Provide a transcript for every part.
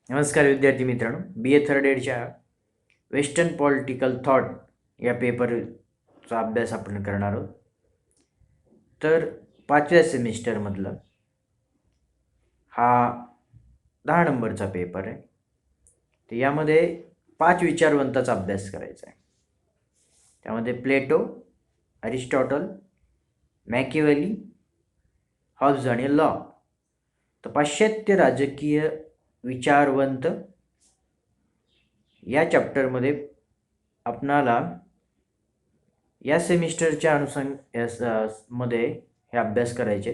नमस्कार विद्यार्थी मित्रांनो, BA थर्ड इयरच्या वेस्टर्न पॉलिटिकल थॉट या पेपरचा अभ्यास आपण करणार आहोत. तर 5व्या सेमिस्टरमधला हा 10 नंबरचा पेपर आहे. तर यामध्ये 5 विचारवंताचा अभ्यास करायचा आहे. त्यामध्ये प्लेटो, अरिस्टॉटल, मॅकियावेली, हॉब्स आणि लॉ. तर पाश्चात्य राजकीय विचारवंत या चॅप्टरमध्ये आपणाला या सेमिस्टरच्या मध्ये हे अभ्यास करायचे.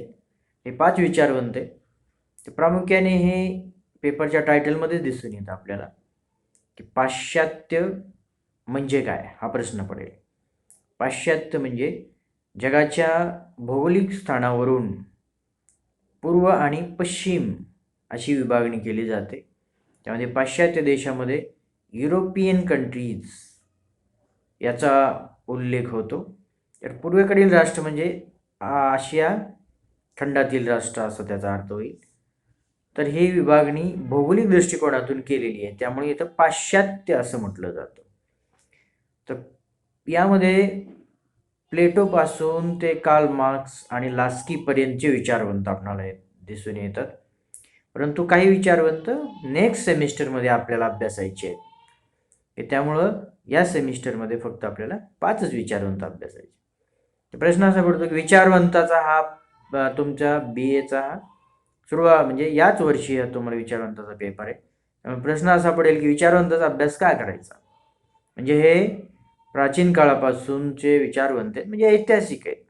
हे 5 विचारवंत आहे. ते प्रामुख्याने हे पेपरच्या टायटलमध्ये दिसून येतं आपल्याला की पाश्चात्य म्हणजे काय हा प्रश्न पडेल. पाश्चात्य म्हणजे जगाच्या भौगोलिक स्थानावरून पूर्व आणि पश्चिम अशी विभागणी केली जाते. त्यामध्ये पाश्चात्य देशामध्ये युरोपियन कंट्रीज याचा उल्लेख होतो. तर पूर्वेकडील राष्ट्र म्हणजे आशिया खंडातील राष्ट्र असं त्याचा अर्थ होईल. तर ही विभागणी भौगोलिक दृष्टिकोनातून केलेली आहे, त्यामुळे इथं पाश्चात्य असं म्हटलं जातं. तर यामध्ये प्लेटोपासून ते कार्ल मार्क्स आणि लास्कीपर्यंतचे विचारवंत आपल्याला दिसून येतात. परंतु काही विचारवंत नेक्स्ट सेमिस्टरमध्ये आपल्याला अभ्यासायचे आहेत. त्यामुळं या सेमिस्टरमध्ये फक्त आपल्याला 5च विचारवंत अभ्यासायचे. तर प्रश्न असा पडतो की विचारवंताचा हा तुमच्या BAचा सुरुवात म्हणजे याच वर्षी तुम्हाला विचारवंताचा पेपर आहे. त्यामुळे प्रश्न असा पडेल की विचारवंताचा अभ्यास काय करायचा. म्हणजे हे प्राचीन काळापासूनचे विचारवंत आहेत, म्हणजे ऐतिहासिक आहेत.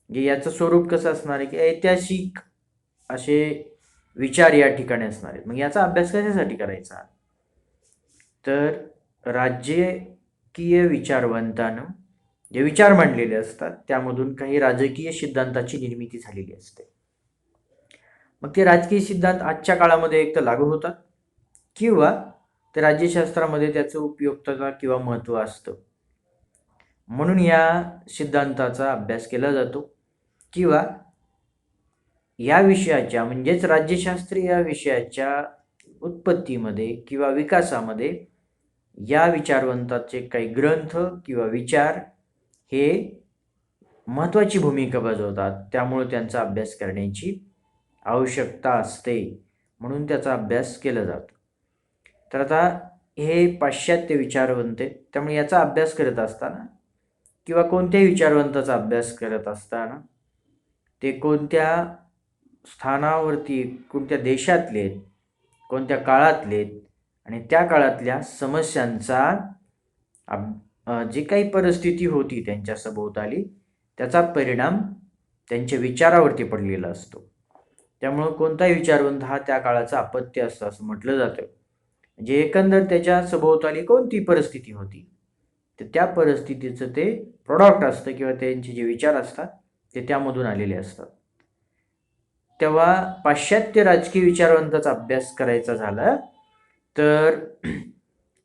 म्हणजे याचं स्वरूप कसं असणार आहे की ऐतिहासिक असे विचार या ठिकाणी असणार आहेत. मग याचा अभ्यास कशासाठी करायचा. तर राजकीय विचारवंतानं जे विचार मांडलेले असतात त्यामधून काही राजकीय सिद्धांताची निर्मिती झालेली असते. मग ते राजकीय सिद्धांत आजच्या काळामध्ये एक तर लागू होतात किंवा ते राज्यशास्त्रामध्ये त्याचं उपयुक्तता किंवा महत्त्व असतं, म्हणून या सिद्धांताचा अभ्यास केला जातो. किंवा या विषयाच्या म्हणजेच राज्यशास्त्र या विषयाच्या उत्पत्तीमध्ये किंवा विकासामध्ये या विचारवंताचे काही ग्रंथ किंवा विचार हे महत्त्वाची भूमिका बजावतात. त्यामुळे त्यांचा अभ्यास करण्याची आवश्यकता असते, म्हणून त्याचा अभ्यास केला जातो. तर आता हे पाश्चात्य विचारवंत आहेत, त्यामुळे याचा अभ्यास करत असताना किंवा कोणत्याही विचारवंताचा अभ्यास करत असताना ते कोणत्या स्थानावरती, कोणत्या देशातले आहेत, कोणत्या काळातले आहेत आणि त्या काळातल्या समस्यांचा जी काही परिस्थिती होती त्यांच्या सभोवताली त्याचा परिणाम त्यांच्या विचारावरती पडलेला असतो. त्यामुळं कोणताही विचारवंत हा त्या काळाचा अपत्य असतं असं म्हटलं जातं. म्हणजे एकंदर त्याच्या सभोवताली कोणती परिस्थिती होती तर त्या परिस्थितीचं ते प्रॉडक्ट असतं किंवा त्यांचे जे विचार असतात ते त्यामधून आलेले असतात. तेव्हा पाश्चात्य राजकीय विचारवंताचा अभ्यास करायचा झाला तर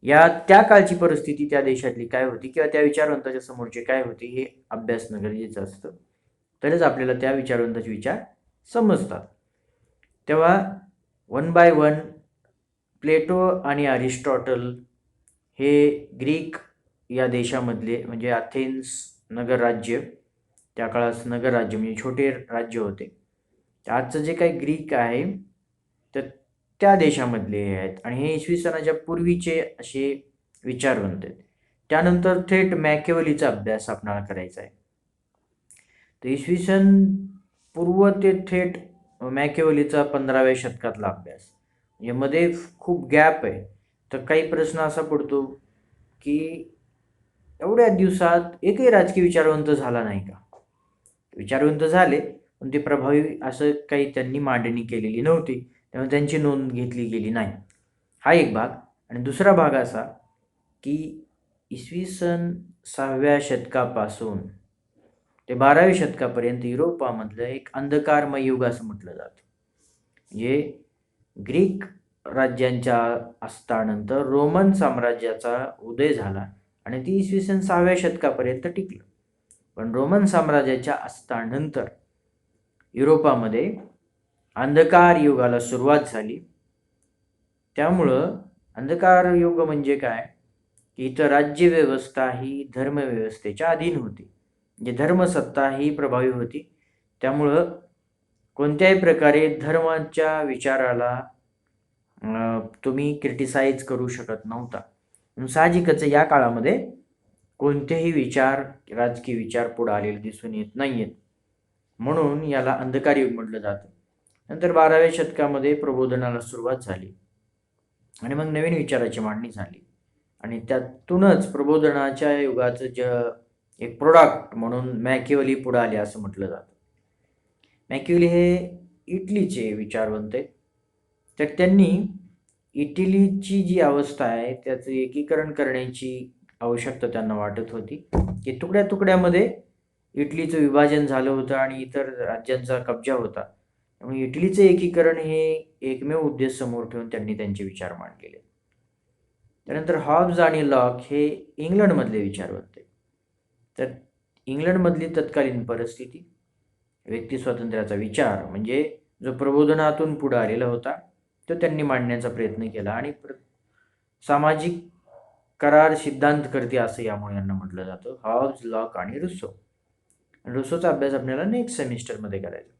या त्या काळची परिस्थिती त्या देशातली काय होती किंवा त्या विचारवंताच्या समोरचे काय होते हे अभ्यासणं गरजेचं असतं. तरच आपल्याला त्या विचारवंताचे विचार समजतात. तेव्हा 1 बाय 1 प्लेटो आणि अरिस्टॉटल हे ग्रीक या देशामधले म्हणजे अथेन्स नगरराज्य, त्या काळात नगरराज्य म्हणजे छोटे राज्य होते. आजचं जे काही ग्रीक आहे तर त्या देशामधले आहेत आणि हे इसवी सनाच्या पूर्वीचे असे विचारवंत आहेत. त्यानंतर थेट मॅकियावेलीचा अभ्यास आपल्याला करायचा आहे. तर इसवी सन पूर्व ते थेट मॅकियावेलीचा 15व्या शतकातला अभ्यास, म्हणजे मध्ये खूप गॅप आहे. तर काही प्रश्न असा पडतो की एवढ्या दिवसात एकही राजकीय विचारवंत झाला नाही का. विचारवंत झाले पण ते प्रभावी असं काही त्यांनी मांडणी केलेली नव्हती, त्यामुळे त्यांची नोंद घेतली गेली नाही. हा एक भाग. आणि दुसरा भाग असा की इसवी सन 6व्या शतकापासून ते 12व्या शतकापर्यंत युरोपामधलं एक अंधकारमय युग असं म्हटलं जातं. म्हणजे ग्रीक राज्यांच्या अस्तानंतर रोमन साम्राज्याचा उदय झाला आणि ती इसवी सन 6व्या शतकापर्यंत टिकलं. पण रोमन साम्राज्याच्या अस्तानंतर युरोपामध्ये अंधकार युगाला सुरुवात झाली त्यामुळं अंधकार युग म्हणजे काय, की इथं राज्यव्यवस्था ही धर्मव्यवस्थेच्या अधीन होती, म्हणजे धर्मसत्ता ही प्रभावी होती. त्यामुळं कोणत्याही प्रकारे धर्माच्या विचाराला तुम्ही क्रिटिसाइज करू शकत नव्हता. साहजिकच या काळामध्ये कोणतेही विचार, राजकीय विचार पुढे आलेले दिसून येत नाहीयेत, म्हणून याला अंधकार युग म्हटलं जातं. नंतर 12व्या शतकामध्ये प्रबोधनाला सुरुवात झाली आणि मग नवीन विचाराची मांडणी झाली आणि त्यातूनच प्रबोधनाच्या युगाचं एक प्रोडक्ट म्हणून मॅकिअव्हेली पुढे आले असं म्हटलं जातं. मॅकिअव्हेली हे इटलीचे विचारवंत आहेत. तर त्यांनी इटलीची जी अवस्था आहे त्याचं एकीकरण करण्याची आवश्यकता त्यांना वाटत होती, की तुकड्या तुकड्यामध्ये इटलीचं विभाजन झालं होतं आणि इतर राज्यांचा कब्जा होता. त्यामुळे इटलीचं एकीकरण हे एकमेव उद्देश समोर ठेवून त्यांनी त्यांचे विचार मांडलेले. त्यानंतर हॉब्स आणि लॉक हे इंग्लंडमधले विचारवंत आहेत. तर इंग्लंडमधली तत्कालीन परिस्थिती, व्यक्ती स्वातंत्र्याचा विचार म्हणजे जो प्रबोधनातून पुढे आलेला होता तो त्यांनी मांडण्याचा प्रयत्न केला आणि सामाजिक करार सिद्धांतकर्ते असं यामुळे यांना म्हटलं जातं, हॉब्स, लॉक आणि रुसो. रुसोचा अभ्यास आपल्याला नेक्स्ट सेमिस्टरमध्ये करायचा.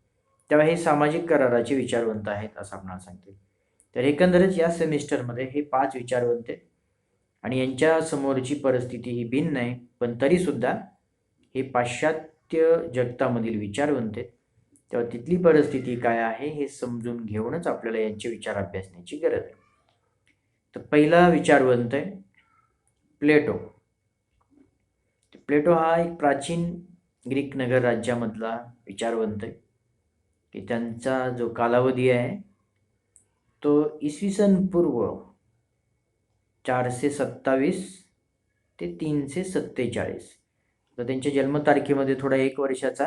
तेव्हा हे सामाजिक कराराचे विचारवंत आहेत असं आपल्याला सांगते. तर एकंदरच या सेमिस्टरमध्ये हे 5 विचारवंत आहेत आणि यांच्या समोरची परिस्थिती ही भिन्न आहे, पण तरीसुद्धा हे पाश्चात्य जगतामधील विचारवंत आहेत. तेव्हा तिथली परिस्थिती काय आहे हे समजून घेऊनच आपल्याला यांचे विचार अभ्यासण्याची गरज आहे. तर पहिला विचारवंत आहे प्लेटो. प्लेटो हा एक प्राचीन ग्रीक नगर राज्यामधला विचारवंत आहे, की त्यांचा जो कालावधी आहे तो इसवी सन पूर्व 427 ते 347. तर त्यांच्या जन्मतारखेमध्ये थोडा 1 वर्षाचा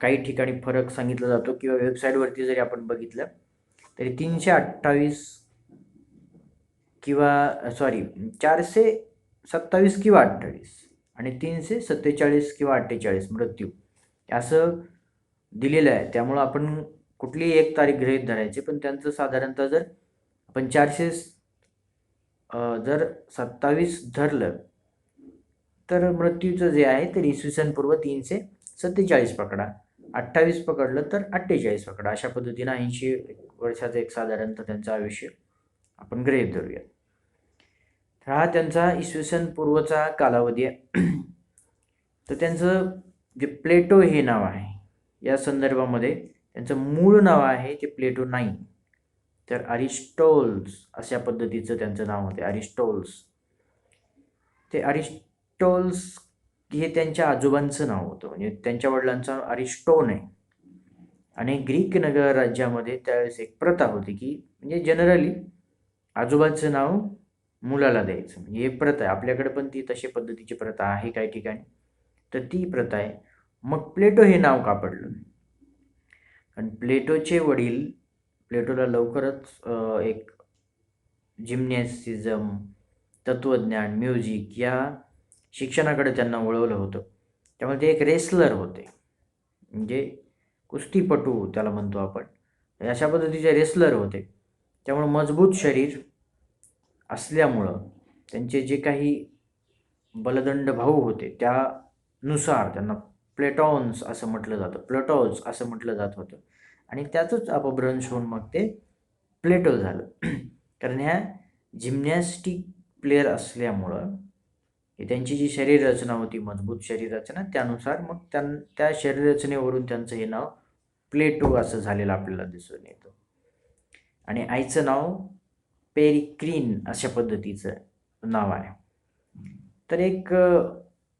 काही ठिकाणी फरक सांगितला जातो किंवा वेबसाईटवरती जरी आपण बघितलं तरी 328 किंवा 427 किंवा 28 आणि 347 किंवा 48 मृत्यू असं दिलेलं आहे. त्यामुळं आपण कुठलीही एक तारीख गृहीत धरायची, पण त्यांचं साधारणतः जर आपण 427 धरलं तर मृत्यूचं जे आहे ते इसवी सन पूर्व 347 पकडा, 28 पकडलं तर 48 पकडा. अशा पद्धतीनं 80 वर्षाचं एक साधारणतः त्यांचं आयुष्य आपण गृहीत धरूया. हा त्यांचा इसवी सन पूर्वचा कालावधी आहे. तर त्यांचं जे प्लेटो हे नाव आहे या संदर्भामध्ये त्यांचं मूळ नाव आहे ते प्लेटो नाही, तर अरिस्टोल्स अशा पद्धतीचं त्यांचं नाव होते, अरिस्टोल्स. ते अरिस्टोल्स हे त्यांच्या आजोबांचं नाव होतं, म्हणजे त्यांच्या वडिलांचं अरिस्टोन आहे. आणि ग्रीक नगर राज्यामध्ये त्यावेळेस एक प्रथा होती की म्हणजे जनरली आजोबांचं नाव मुलाला द्यायचं, म्हणजे हे प्रथा आहे. आपल्याकडे पण ती तशी पद्धतीची प्रथा आहे काही ठिकाणी, तर ती प्रथा आहे. मग प्लेटो हे नाव का पडलं? कारण प्लेटोचे वडील प्लेटोला लवकरच एक जिम्नॅसिझम, तत्त्वज्ञान, म्युझिक या शिक्षणाकडे त्यांना वळवलं होतं. त्यामुळे ते एक रेसलर होते, म्हणजे कुस्तीपटू त्याला म्हणतो आपण, अशा पद्धतीचे रेसलर होते. त्यामुळे मजबूत शरीर असल्यामुळं त्यांचे जे काही बलदंड भाऊ होते त्यानुसार त्यांना प्लेटॉन्स असं म्हटलं जातं, प्लेटोज असं म्हटलं जात होतं आणि त्याचंच अपभ्रंश होऊन मग ते प्लेटो झालं. कारण ह्या जिम्नॅस्टिक प्लेयर असल्यामुळं त्यांची जी शरीररचना होती, मजबूत शरीररचना, त्यानुसार मग त्या शरीररचनेवरून त्यांचं हे नाव प्लेटो असं झालेलं आपल्याला दिसून येतं. आणि आईचं नाव पेरिक्रीन अशा पद्धतीचं नाव आहे. तर एक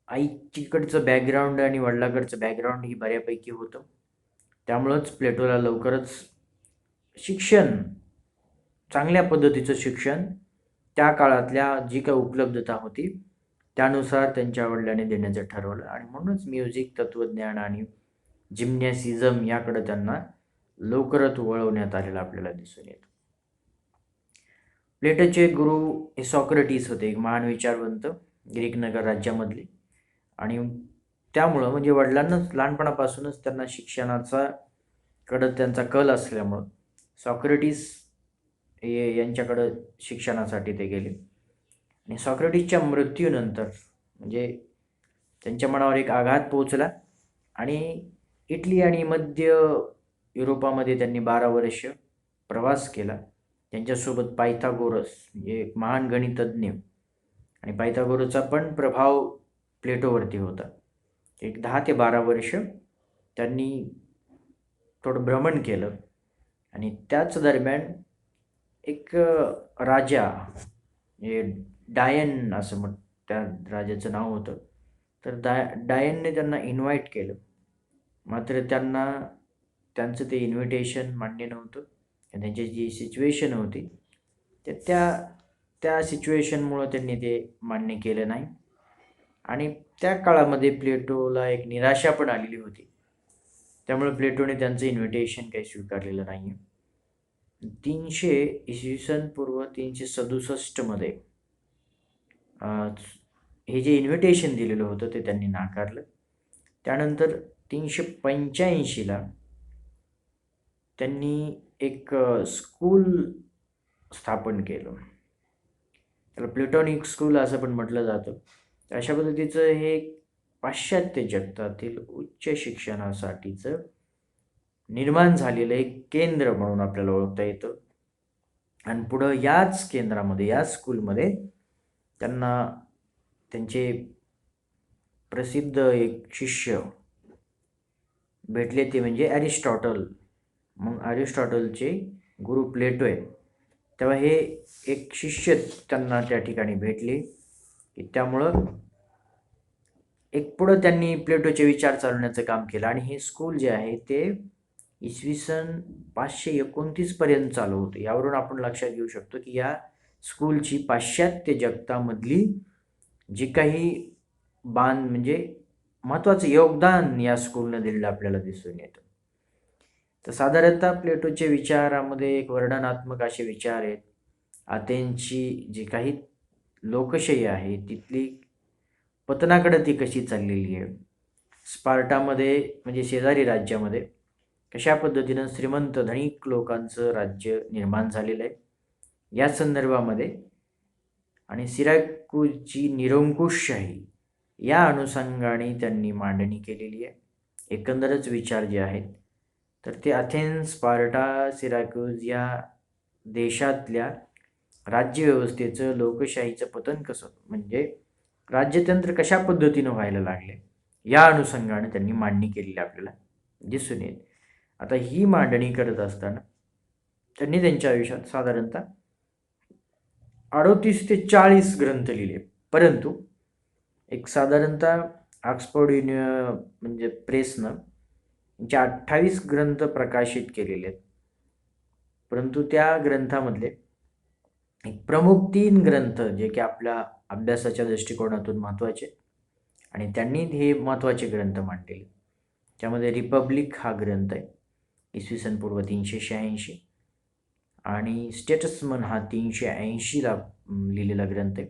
आईकडचं बॅकग्राऊंड आणि वडिलाकडचं बॅकग्राऊंड ही बऱ्यापैकी होतं. त्यामुळंच प्लेटोला लवकरच शिक्षण, चांगल्या पद्धतीचं शिक्षण त्या काळातल्या जी काही उपलब्धता होती त्यानुसार त्यांच्या वडिलांनी देण्याचं ठरवलं आणि म्हणूनच म्युझिक, तत्त्वज्ञान आणि जिम्नॅसिझम याकडे त्यांना लवकरच वळवण्यात आलेलं आपल्याला दिसून येतं. प्लेटोचे गुरु हे सॉक्रेटिस होते, एक महान विचारवंत ग्रीक नगर राज्यामधले. आणि त्यामुळं म्हणजे वडिलांनाच लहानपणापासूनच त्यांना शिक्षणाचा कडं त्यांचा कल असल्यामुळं सॉक्रेटिस यांच्याकडं शिक्षणासाठी ते गेले. आणि सॉक्रेटिसच्या मृत्यूनंतर म्हणजे त्यांच्या मनावर एक आघात पोहोचला आणि इटली आणि मध्य युरोपामध्ये त्यांनी 12 वर्ष प्रवास केला. त्यांच्यासोबत पायथागोरस म्हणजे एक महान गणितज्ञ, आणि पायथागोरसचा पण प्रभाव प्लेटोवरती होता. एक 10 ते 12 वर्ष त्यांनी थोडं भ्रमण केलं. आणि त्याच दरम्यान एक राजा म्हणजे डायन असं त्या राजाचं नाव होतं. तर डायनने त्यांना इन्व्हाइट केलं, मात्र त्यांना त्यांचं ते इन्व्हिटेशन मान्य नव्हतं. त्यांची जी सिच्युएशन होती तर त्या सिच्युएशनमुळं त्यांनी ते मान्य केलं नाही. आणि त्या काळामध्ये प्लेटोला एक निराशा पण आलेली होती. त्यामुळे प्लेटोने त्यांचं इन्व्हिटेशन काही स्वीकारलेलं नाही. 300 इसवी सन पूर्व 367 मध्ये हे जे इन्व्हिटेशन दिलेलं होतं ते त्यांनी नाकारलं. त्यानंतर 385ला त्यांनी एक स्कूल स्थापन केलं. त्याला प्लेटॉनिक स्कूल असं पण म्हटलं जातं. अशा पद्धतीचं हे पाश्चात्य जगतातील उच्च शिक्षणासाठीचं निर्माण झालेलं एक केंद्र म्हणून आपल्याला ओळखता येतं. आणि पुढं याच केंद्रामध्ये, या स्कूलमध्ये त्यांना त्यांचे प्रसिद्ध एक शिष्य भेटले, ते म्हणजे ॲरिस्टॉटल. मग ॲरिस्टॉटलचे गुरु प्लेटो आहे. तेव्हा हे एक शिष्य त्यांना त्या ठिकाणी भेटले, की त्यामुळं एक पुढं त्यांनी प्लेटोचे विचार चालवण्याचं काम केलं. आणि हे स्कूल जे आहे ते इसवी सन 529 पर्यंत चालू होते. यावरून आपण लक्षात घेऊ शकतो की या स्कूलची पाश्चात्य जगतामधली जी काही म्हणजे महत्त्वाचं योगदान या स्कूलनं दिलेलं आपल्याला दिसून येतं. तर साधारणतः प्लेटोच्या विचारामध्ये एक वर्णनात्मक असे विचार आहेत. अथेन्सची जी काही लोकशाही आहे तिथली पतनाकडे ती कशी चाललेली आहे, स्पार्टामध्ये म्हणजे शेजारी राज्यामध्ये कशा पद्धतीनं श्रीमंत धनिक लोकांचं राज्य निर्माण झालेलं आहे या संदर्भामध्ये, आणि सिराकुसची निरंकुशशाही या अनुषंगाने त्यांनी मांडणी केलेली आहे. एकंदरच विचार जे आहेत तर ते अथेन्स, स्पार्टा, सिराकुस या देशातल्या राज्यव्यवस्थेचं, लोकशाहीचं पतन कसं म्हणजे राज्यतंत्र कशा पद्धतीनं व्हायला लागले या अनुषंगाने त्यांनी मांडणी केलेली आपल्याला दिसून येईल. आता ही मांडणी करत असताना त्यांनी त्यांच्या आयुष्यात साधारणतः 38 ते 40 ग्रंथ लिहिले. परंतु एक साधारणतः ऑक्सफोर्ड म्हणजे प्रेसनं जे 28 ग्रंथ प्रकाशित केलेले आहेत. परंतु त्या ग्रंथामधले एक प्रमुख 3 ग्रंथ जे की आपल्या अभ्यासाच्या दृष्टिकोनातून महत्त्वाचे आणि त्यांनी हे महत्त्वाचे ग्रंथ मांडलेले. त्यामध्ये रिपब्लिक हा ग्रंथ आहे इसवी सन पूर्व 386, आणि स्टेटसमन हा 380ला लिहिलेला ग्रंथ आहे.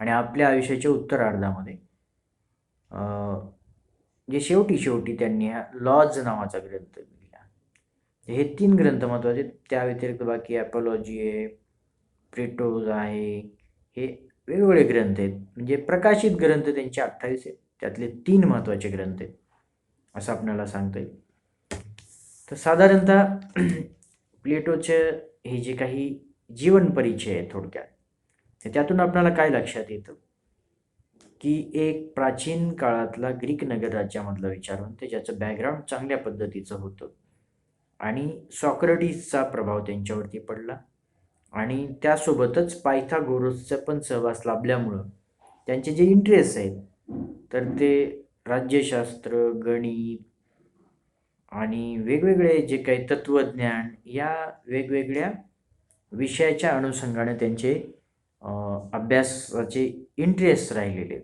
आणि आपल्या आयुष्याच्या उत्तरार्धामध्ये जे शेवटी त्यांनी हा लॉज नावाचा ग्रंथ लिहिला. हे 3 ग्रंथ महत्त्वाचे. त्या व्यतिरिक्त बाकी ॲपॉलॉजी आहे, प्लेटोज आहे, हे वेगवेगळे ग्रंथ आहेत. म्हणजे प्रकाशित ग्रंथ त्यांचे 28 आहेत, त्यातले 3 महत्त्वाचे ग्रंथ आहेत असं आपल्याला सांगता येईल. तर साधारणतः प्लेटोचे हे जे काही जीवन परिचय आहे थोडक्यात, त्यातून आपल्याला काय लक्षात येतं की एक प्राचीन काळातला ग्रीक नगर राज्यामधला विचारवंत ज्याचं बॅकग्राऊंड चांगल्या पद्धतीचं होतं, आणि सॉक्रेटिसचा प्रभाव त्यांच्यावरती पडला, आणि त्यासोबतच पायथागोरसचा पण सहवास लाभल्यामुळं त्यांचे जे इंटरेस्ट आहेत तर ते राज्यशास्त्र, गणित आणि वेगवेगळे जे काही तत्त्वज्ञान या वेगवेगळ्या विषयाच्या अनुषंगाने त्यांचे अभ्यासाचे इंटरेस्ट राहिलेले.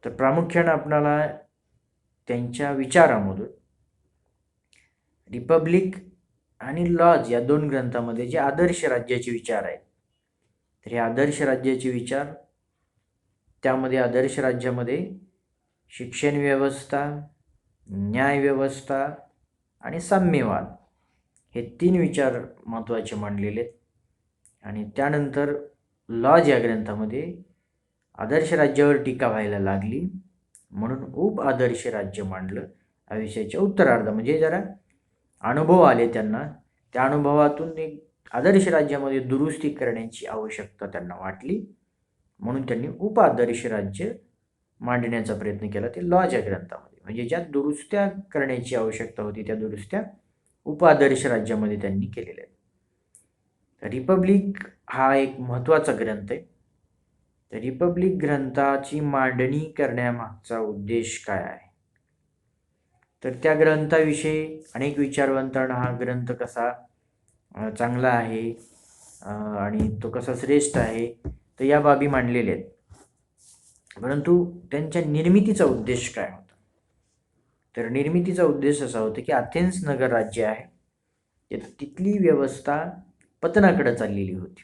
तर प्रामुख्यानं आपणाला त्यांच्या विचारामधून रिपब्लिक आणि लॉज या 2 ग्रंथामध्ये जे आदर्श राज्याचे विचार आहेत, तर हे आदर्श राज्याचे विचार, त्यामध्ये आदर्श राज्यामध्ये शिक्षण व्यवस्था, न्याय व्यवस्था आणि साम्यवाद हे 3 विचार महत्त्वाचे मांडलेले आहेत. आणि त्यानंतर लॉज या ग्रंथामध्ये आदर्श राज्यावर टीका व्हायला लागली म्हणून उप आदर्श राज्य मांडलं. या विषयाच्या उत्तरार्ध म्हणजे जरा अनुभव आले त्यांना, त्या अनुभवातून एक आदर्श राज्यामध्ये दुरुस्ती करण्याची आवश्यकता त्यांना वाटली म्हणून त्यांनी उप आदर्श राज्य मांडण्याचा प्रयत्न केला ते लॉज या ग्रंथामध्ये. म्हणजे ज्या दुरुस्त्या करण्याची आवश्यकता होती त्या दुरुस्त्या उपादर्श राज्यामध्ये त्यांनी केलेल्या आहेत. रिपब्लिक हा एक महत्त्वाचा ग्रंथ आहे. तर रिपब्लिक ग्रंथाची मांडणी करण्यामागचा उद्देश काय आहे, तर त्या ग्रंथाविषयी अनेक विचारवंतांना हा ग्रंथ कसा चांगला आहे आणि तो कसा श्रेष्ठ आहे तर या बाबी मांडलेल्या आहेत. परंतु त्यांच्या निर्मितीचा उद्देश काय होता, तर निर्मितीचा उद्देश असा होता की अथेन्स नगर राज्य आहे, तिथली व्यवस्था पतनाकडे चाललेली होती,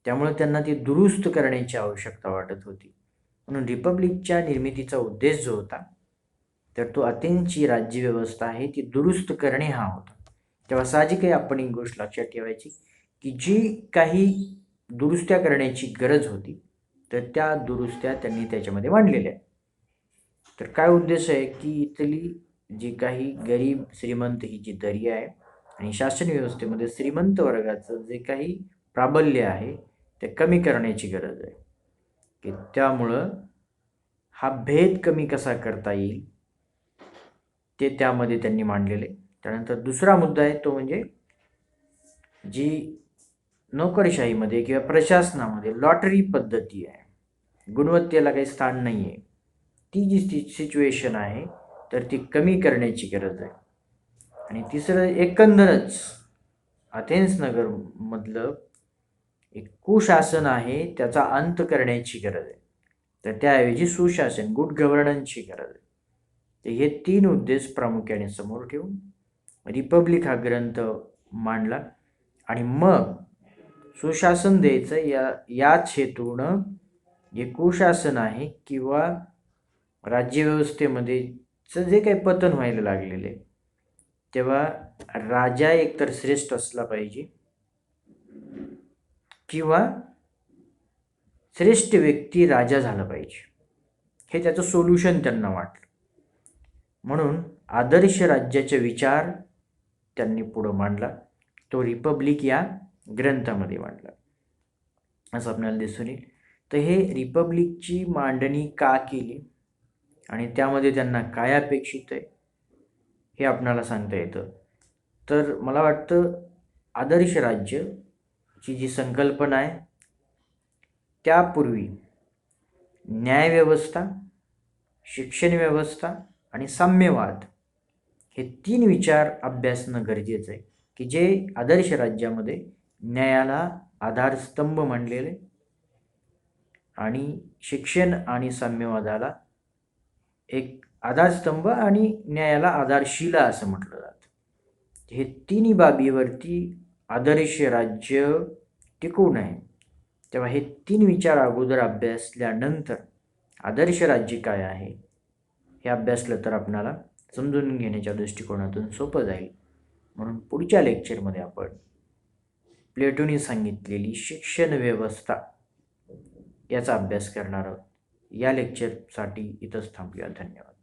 त्यामुळे त्यांना ती दुरुस्त करण्याची आवश्यकता वाटत होती. म्हणून रिपब्लिकच्या निर्मितीचा उद्देश जो होता तर तो अथेन्सची राज्यव्यवस्था आहे ती दुरुस्त करणे हा होता. तेव्हा साहजिकही आपण एक गोष्ट लक्षात ठेवायची की जी काही दुरुस्त्या करण्याची गरज होती तर त्या दुरुस्त्या त्यांनी त्याच्यामध्ये मांडलेल्या. तर काय उद्देश आहे की इथली जी काही गरीब श्रीमंत ही जी दरी आहे आणि शासन व्यवस्थेमध्ये श्रीमंत वर्गाचं जे काही प्राबल्य आहे ते कमी करण्याची गरज आहे, की त्यामुळं हा भेद कमी कसा करता येईल ते त्यामध्ये त्यांनी मांडलेले. त्यानंतर दुसरा मुद्दा आहे तो म्हणजे जी नोकरशाहीमध्ये किंवा प्रशासनामध्ये लॉटरी पद्धती आहे, गुणवत्तेला काही स्थान नाही आहे, ती जी सिच्युएशन आहे तर ती कमी करण्याची गरज आहे. आणि तिसरं एकंदरच अथेन्स नगरमधलं एक कुशासन आहे त्याचा अंत करण्याची गरज आहे, तर त्याऐवजी सुशासन गुड गव्हर्नन्सची गरज आहे. तर हे 3 उद्देश प्रामुख्याने समोर ठेवून रिपब्लिक हा ग्रंथ मांडला. आणि मग सुशासन द्यायचं याच हेतूनं जे कुशासन आहे किंवा राज्यव्यवस्थेमध्ये जे काही पतन व्हायला लागलेले तेव्हा राजा एकतर श्रेष्ठ असला पाहिजे किंवा श्रेष्ठ व्यक्ती राजा झाला पाहिजे, हे त्याचं सोल्युशन त्यांना वाटलं. म्हणून आदर्श राज्याचे विचार त्यांनी पुढं मांडला, तो रिपब्लिक या ग्रंथामध्ये मांडला असं आपल्याला दिसून येईल. तर हे रिपब्लिकची मांडणी का केली आणि त्यामध्ये त्यांना काय अपेक्षित आहे हे आपणाला सांगता येतं. तर मला वाटतं आदर्श राज्याची जी संकल्पना आहे त्यापूर्वी न्यायव्यवस्था, शिक्षण व्यवस्था आणि साम्यवाद हे 3 विचार अभ्यासणं गरजेचं आहे, की जे आदर्श राज्यामध्ये न्यायाला आधारस्तंभ मानलेले आणि शिक्षण आणि साम्यवादाला एक आधारस्तंभ आणि न्यायाला आधारशिला असं म्हटलं जातं. हे 3 बाबीवरती आदर्श राज्य टिकून आहे. तेव्हा हे 3 विचार अगोदर अभ्यासल्यानंतर आदर्श राज्य काय आहे हे अभ्यासलं तर आपणाला समजून घेण्याच्या दृष्टिकोनातून सोपं जाईल. म्हणून पुढच्या लेक्चरमध्ये आपण प्लेटोनी सांगितलेली शिक्षण व्यवस्था याचा अभ्यास करणार आहोत. या लेक्चरसाठी इथंच थांबूया. धन्यवाद.